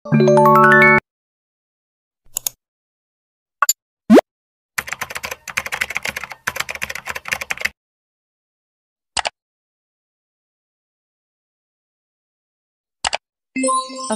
A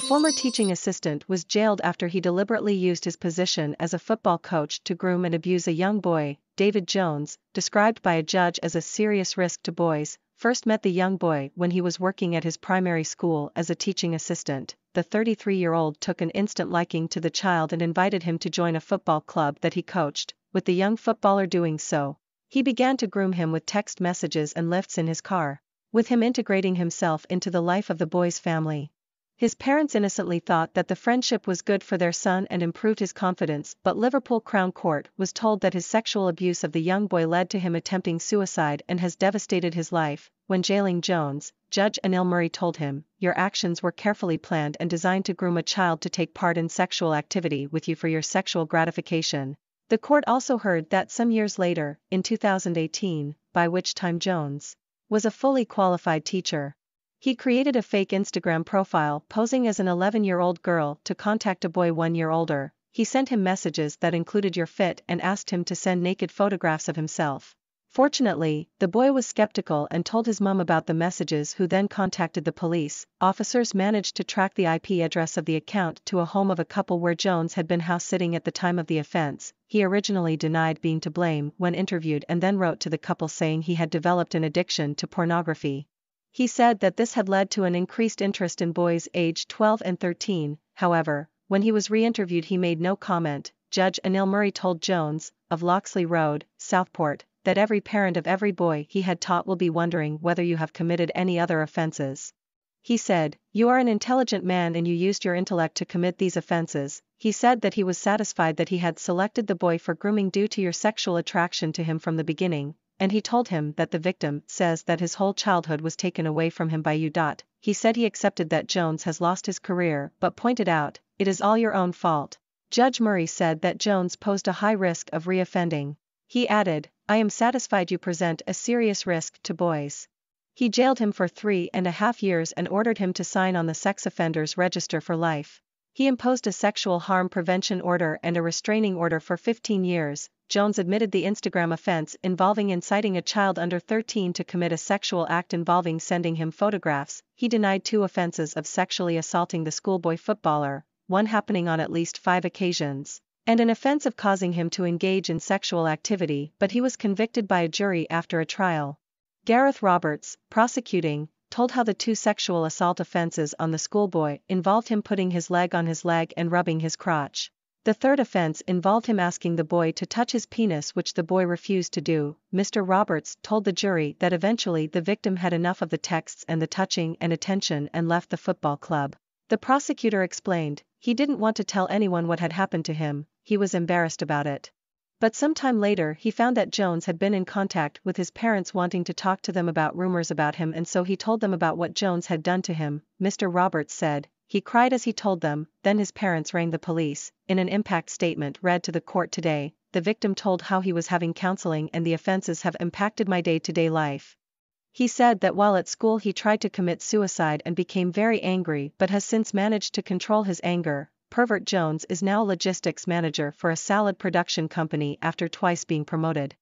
former teaching assistant was jailed after he deliberately used his position as a football coach to groom and abuse a young boy. David Jones, described by a judge as a serious risk to boys, first met the young boy when he was working at his primary school as a teaching assistant. The 33-year-old took an instant liking to the child and invited him to join a football club that he coached. With the young footballer doing so, he began to groom him with text messages and lifts in his car, with him integrating himself into the life of the boy's family. His parents innocently thought that the friendship was good for their son and improved his confidence, but Liverpool Crown Court was told that his sexual abuse of the young boy led to him attempting suicide and has devastated his life. When jailing Jones, Judge Anil Murray told him, "Your actions were carefully planned and designed to groom a child to take part in sexual activity with you for your sexual gratification." The court also heard that some years later, in 2018, by which time Jones was a fully qualified teacher, he created a fake Instagram profile posing as an 11-year-old girl to contact a boy 1 year older. He sent him messages that included "you're fit" and asked him to send naked photographs of himself. Fortunately, the boy was skeptical and told his mom about the messages, who then contacted the police. Officers managed to track the IP address of the account to a home of a couple where Jones had been house-sitting at the time of the offense. He originally denied being to blame when interviewed and then wrote to the couple saying he had developed an addiction to pornography. He said that this had led to an increased interest in boys aged 12 and 13, however, when he was re-interviewed he made no comment. Judge Anil Murray told Jones, of Loxley Road, Southport, that every parent of every boy he had taught will be wondering whether you have committed any other offenses. He said, "You are an intelligent man and you used your intellect to commit these offenses." He said that he was satisfied that he had selected the boy for grooming due to your sexual attraction to him from the beginning, and he told him that the victim says that his whole childhood was taken away from him by you. He said he accepted that Jones has lost his career but pointed out, "It is all your own fault." Judge Murray said that Jones posed a high risk of reoffending. He added, "I am satisfied you present a serious risk to boys." He jailed him for 3.5 years and ordered him to sign on the sex offenders register for life. He imposed a sexual harm prevention order and a restraining order for 15 years. Jones admitted the Instagram offense involving inciting a child under 13 to commit a sexual act involving sending him photographs. He denied 2 offenses of sexually assaulting the schoolboy footballer, one happening on at least 5 occasions, and an offense of causing him to engage in sexual activity, but he was convicted by a jury after a trial. Gareth Roberts, prosecuting, told how the 2 sexual assault offenses on the schoolboy involved him putting his leg on his leg and rubbing his crotch. The 3rd offense involved him asking the boy to touch his penis, which the boy refused to do. Mr. Roberts told the jury that eventually the victim had enough of the texts and the touching and attention and left the football club. The prosecutor explained, he didn't want to tell anyone what had happened to him, he was embarrassed about it. But sometime later he found that Jones had been in contact with his parents wanting to talk to them about rumors about him, and so he told them about what Jones had done to him. Mr. Roberts said, "He cried as he told them, then his parents rang the police." In an impact statement read to the court today, the victim told how he was having counseling and the offenses have impacted my day-to-day life. He said that while at school he tried to commit suicide and became very angry but has since managed to control his anger. Pervert Jones is now logistics manager for a salad production company after twice being promoted.